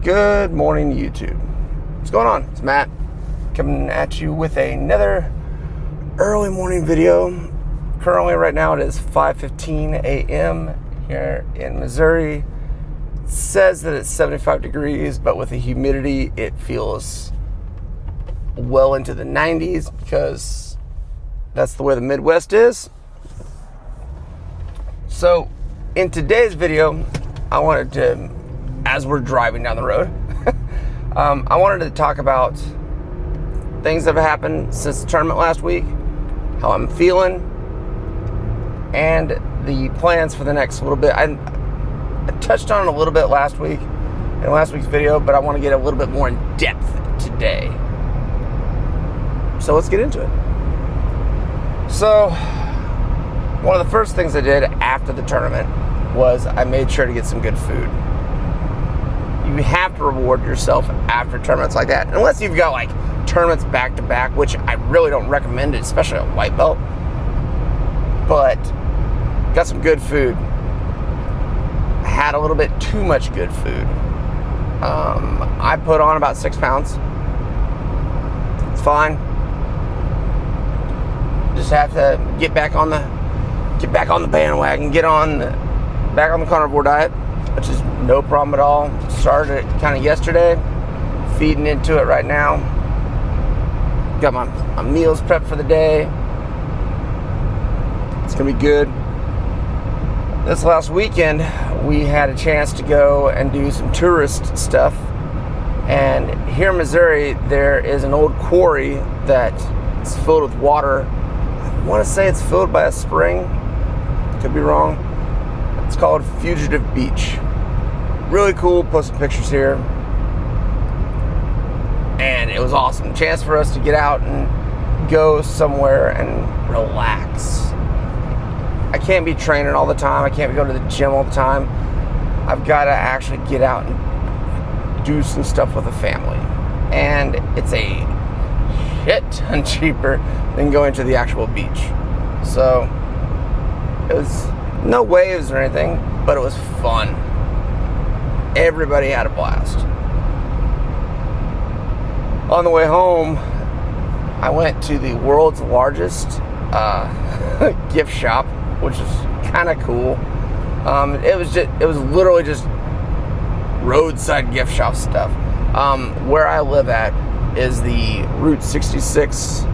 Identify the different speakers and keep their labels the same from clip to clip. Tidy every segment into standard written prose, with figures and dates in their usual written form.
Speaker 1: Good morning, YouTube. What's going on? It's Matt coming at you with another early morning video. Currently, right now, it is 5:15 a.m. here in Missouri. It says that it's 75 degrees, but with the humidity, it feels well into the 90s because that's the way the Midwest is. So, in today's video, I wanted to, as we're driving down the road, I wanted to talk about things that have happened since the tournament last week, how I'm feeling, and the plans for the next little bit. I touched on it a little bit last week, in last week's video, but I want to get a little bit more in depth today. So let's get into it. So, one of the first things I did after the tournament was I made sure to get some good food. You have to reward yourself after tournaments like that, unless you've got like tournaments back to back, which I really don't recommend it, especially at white belt. But got some good food. Had a little bit too much good food. I put on about 6 pounds. It's fine. Just have to get back on the bandwagon, back on the carnivore diet, which is no problem at all. Started it kind of yesterday, feeding into it right now. Got my meals prepped for the day. It's gonna be good. This last weekend, we had a chance to go and do some tourist stuff. And here in Missouri, there is an old quarry that is filled with water. I want to say it's filled by a spring. Could be wrong. It's called Fugitive Beach. Really cool. Post some pictures here. And it was awesome. Chance for us to get out and go somewhere and relax. I can't be training all the time. I can't go to the gym all the time. I've got to actually get out and do some stuff with the family. And it's a shit ton cheaper than going to the actual beach. So it was no waves or anything, but it was fun. Everybody had a blast. On the way home, I went to the world's largest gift shop, which is kind of cool. It was literally just roadside gift shop stuff. Where I live at is the Route 66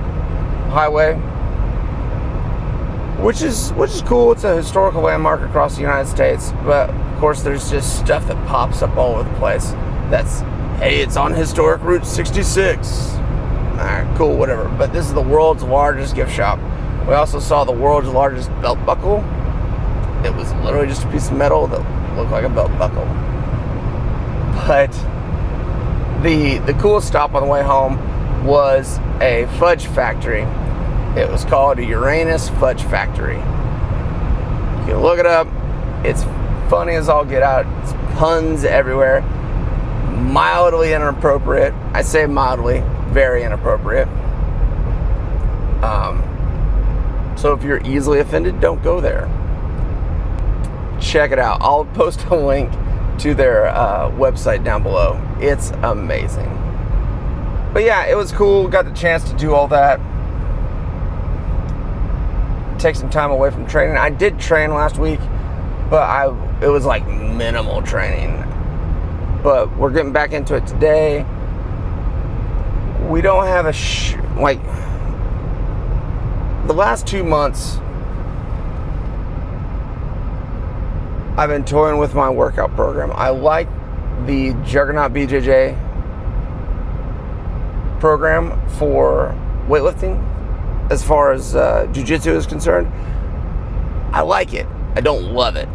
Speaker 1: highway, which is cool. It's a historical landmark across the United States, but of course there's just stuff that pops up all over the place. Hey, it's on historic Route 66. Alright, cool, whatever. But this is the world's largest gift shop. We also saw the world's largest belt buckle. It was literally just a piece of metal that looked like a belt buckle. But the coolest stop on the way home was a Fudge Factory. It was called a Uranus Fudge Factory. You can look it up. It's funny as all get out. It's puns everywhere. Mildly inappropriate. I say mildly, very inappropriate. So if you're easily offended, don't go there. Check it out. I'll post a link to their website down below. It's amazing. But yeah, it was cool. Got the chance to do all that. Take some time away from training. I did train last week, but it was like minimal training. But we're getting back into it today. We don't have the last 2 months, I've been toying with my workout program. I like the Juggernaut BJJ program for weightlifting. As far as jiu-jitsu is concerned, I like it. I don't love it.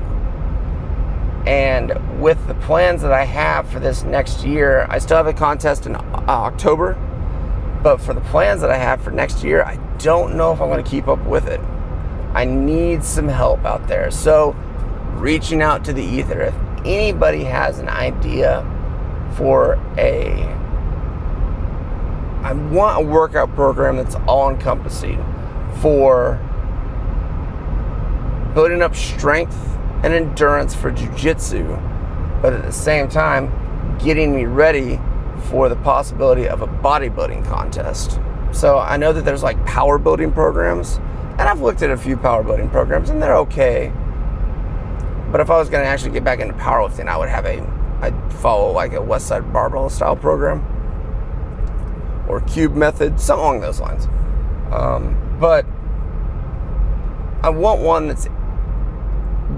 Speaker 1: And with the plans that I have for this next year, I still have a contest in October. But for the plans that I have for next year, I don't know if I'm going to keep up with it. I need some help out there. So, reaching out to the ether. If anybody has an idea for I want a workout program that's all-encompassing for building up strength and endurance for jiu-jitsu, but at the same time, getting me ready for the possibility of a bodybuilding contest. So I know that there's like power building programs, and I've looked at a few power building programs, and they're okay. But if I was going to actually get back into powerlifting, I'd follow like a West Side Barbell style program or cube method, something along those lines. But I want one that's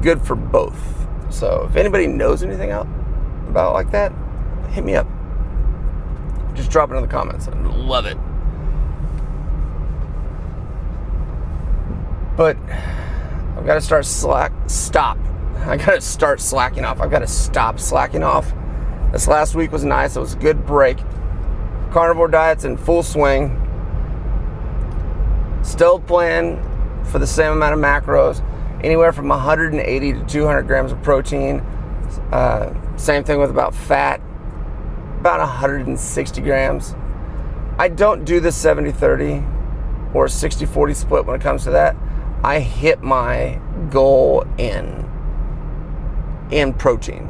Speaker 1: good for both. So if anybody knows anything about like that, hit me up. Just drop it in the comments. I'd love it. But I've got to I got to start slacking off. I've got to stop slacking off. This last week was nice. It was a good break. Carnivore diet's in full swing. Still playing for the same amount of macros, anywhere from 180 to 200 grams of protein. Same thing with about fat, about 160 grams. I don't do the 70-30 or 60-40 split when it comes to that. I hit my goal in protein.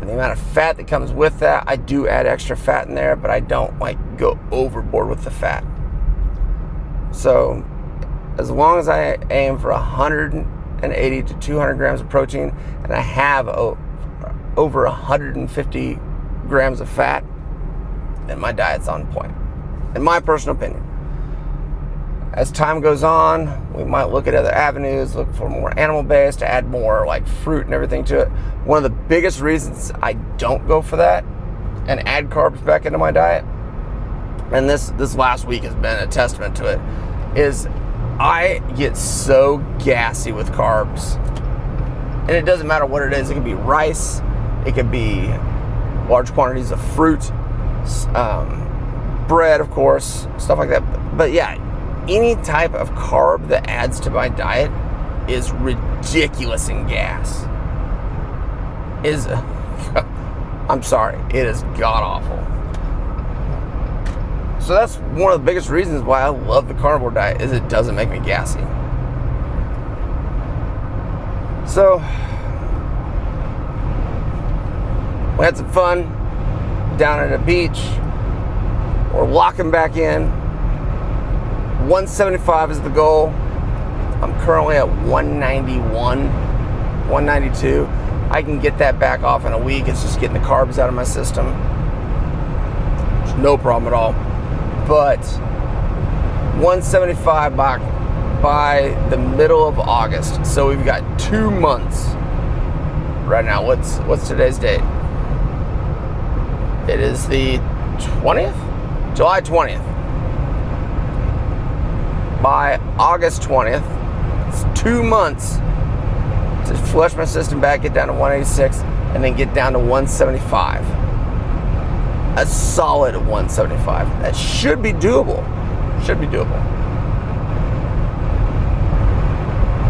Speaker 1: And the amount of fat that comes with that, I do add extra fat in there, but I don't like go overboard with the fat. So as long as I aim for 180 to 200 grams of protein, and I have over 150 grams of fat, then my diet's on point, in my personal opinion. As time goes on, we might look at other avenues, look for more animal-based, to add more like fruit and everything to it. One of the biggest reasons I don't go for that and add carbs back into my diet, and this last week has been a testament to it, is I get so gassy with carbs. And it doesn't matter what it is. It could be rice, it could be large quantities of fruit, bread, of course, stuff like that. But yeah, any type of carb that adds to my diet is ridiculous in gas. I'm sorry, it is god-awful. So that's one of the biggest reasons why I love the carnivore diet, is it doesn't make me gassy. So we had some fun down at a beach. We're locking back in. 175 is the goal. I'm currently at 191, 192. I can get that back off in a week. It's just getting the carbs out of my system. There's no problem at all. But 175 by the middle of August. So we've got 2 months right now. What's today's date? It is the 20th? July 20th. By August 20th, it's 2 months to flush my system back, get down to 186, and then get down to 175. A solid 175. That should be doable. Should be doable.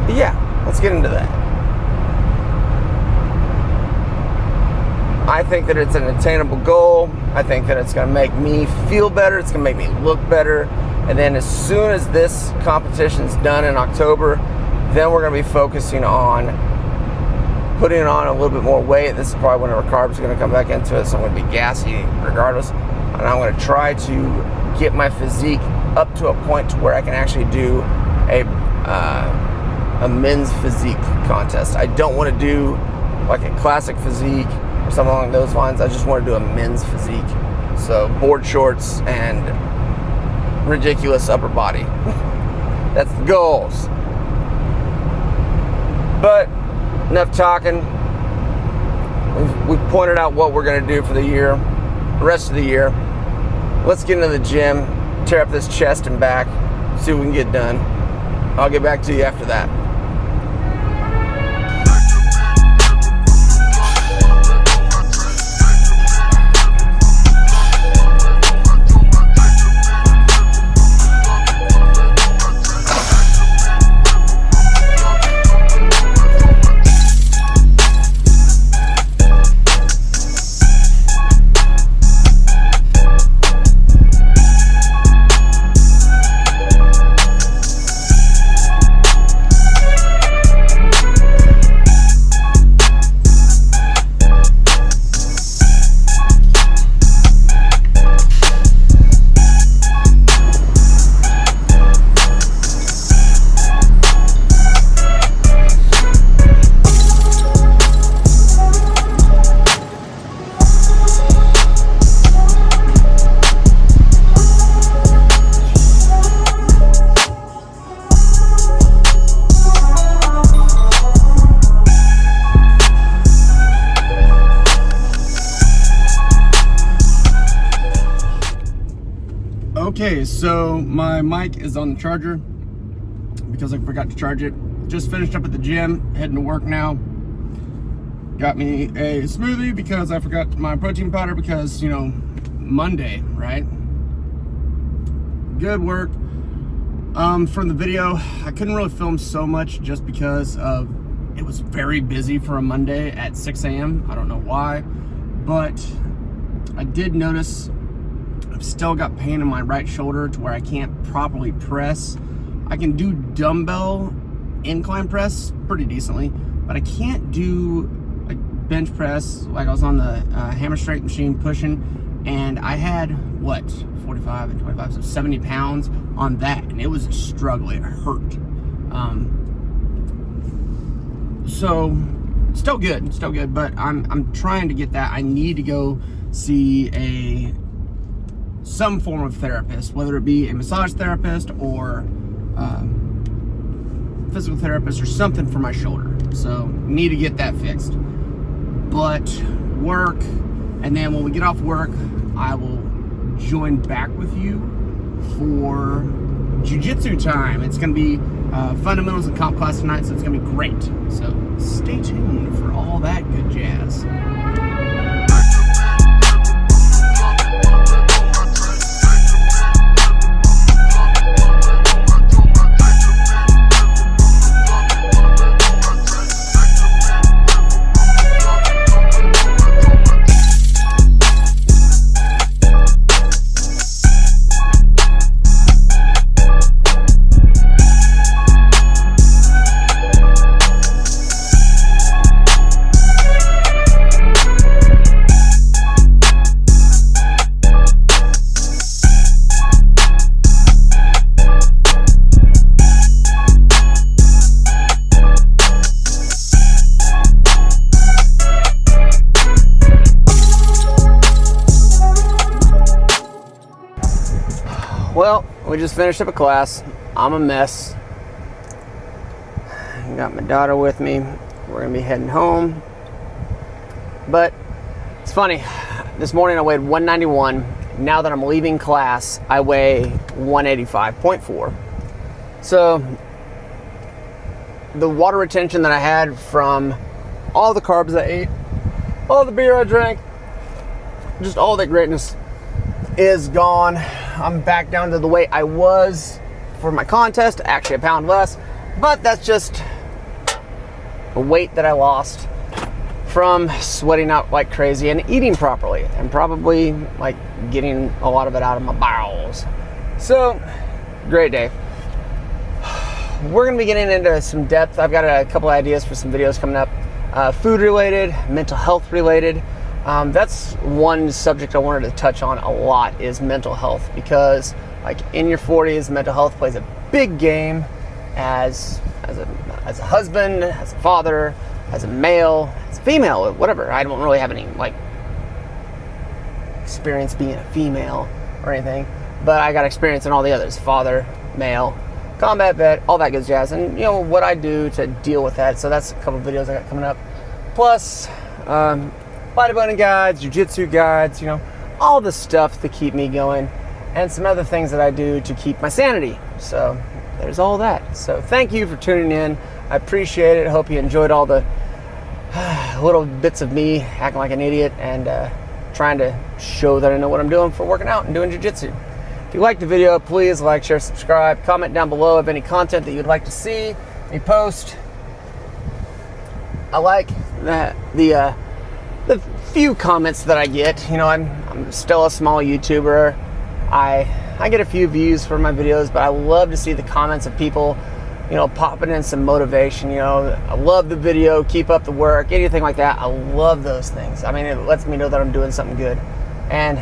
Speaker 1: But yeah, let's get into that. I think that it's an attainable goal. I think that it's going to make me feel better. It's going to make me look better. And then as soon as this competition's done in October, then we're going to be focusing on putting on a little bit more weight. This is probably when our carbs are going to come back into it, so I'm going to be gassy regardless. And I'm going to try to get my physique up to a point to where I can actually do a men's physique contest. I don't want to do like a classic physique or something along those lines. I just want to do a men's physique. So board shorts and ridiculous upper body. That's the goals. But enough talking. We've pointed out what we're going to do for the year, the rest of the year. Let's get into the gym, tear up this chest and back, see what we can get done. I'll get back to you after that. Okay, so my mic is on the charger because I forgot to charge it. Just finished up at the gym, heading to work now. Got me a smoothie because I forgot my protein powder because, you know, Monday, right? Good work. From the video, I couldn't really film so much just because of it was very busy for a Monday at 6 a.m. I don't know why, but I did notice I've still got pain in my right shoulder to where I can't properly press. I can do dumbbell incline press pretty decently, but I can't do like bench press. Like I was on the hammer strength machine pushing, and I had what, 45 and 25, so 70 pounds on that, and it was a struggle. It hurt. So still good, but I'm trying to get that. I need to go see some form of therapist, whether it be a massage therapist or physical therapist or something for my shoulder. So need to get that fixed. But work, and then when we get off work, I will join back with you for jiu-jitsu time. It's going to be fundamentals and comp class tonight, so it's going to be great. So stay tuned for all that good jazz. Well, we just finished up a class. I'm a mess. Got my daughter with me. We're gonna be heading home. But it's funny. This morning I weighed 191. Now that I'm leaving class, I weigh 185.4. So the water retention that I had from all the carbs I ate, all the beer I drank, just all that greatness is gone. I'm back down to the weight I was for my contest, actually a pound less, but that's just the weight that I lost from sweating out like crazy and eating properly, and probably like getting a lot of it out of my bowels. So, great day. We're gonna be getting into some depth. I've got a couple ideas for some videos coming up, food related, mental health related. That's one subject I wanted to touch on a lot, is mental health, because like in your 40s, mental health plays a big game as a husband, as a father, as a male, as a female, whatever. I don't really have any like experience being a female or anything, but I got experience in all the others: father, male, combat vet, all that good jazz, and you know what I do to deal with that. So that's a couple of videos I got coming up. Plus, bodybuilding guides, jiu-jitsu guides, you know, all the stuff to keep me going, and some other things that I do to keep my sanity. So there's all that. So thank you for tuning in. I appreciate it. I hope you enjoyed all the little bits of me acting like an idiot and trying to show that I know what I'm doing for working out and doing jiu-jitsu. If you liked the video, please like, share, subscribe, comment down below of any content that you'd like to see me post. I like the few comments that I get. You know, I'm still a small YouTuber. I get a few views for my videos, but I love to see the comments of people, you know, popping in some motivation. You know, I love the video, keep up the work, anything like that. I love those things. I mean, it lets me know that I'm doing something good. And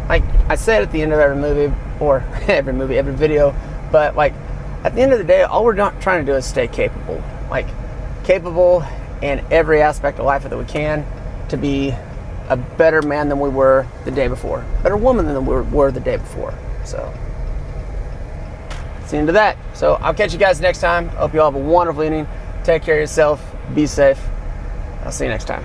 Speaker 1: like I said at the end of every movie, or every video, but like at the end of the day, all we're not trying to do is stay capable. Like capable in every aspect of life that we can, to be a better man than we were the day before, better woman than we were the day before. So that's the end of that. So I'll catch you guys next time. Hope you all have a wonderful evening. Take care of yourself. Be safe. I'll see you next time.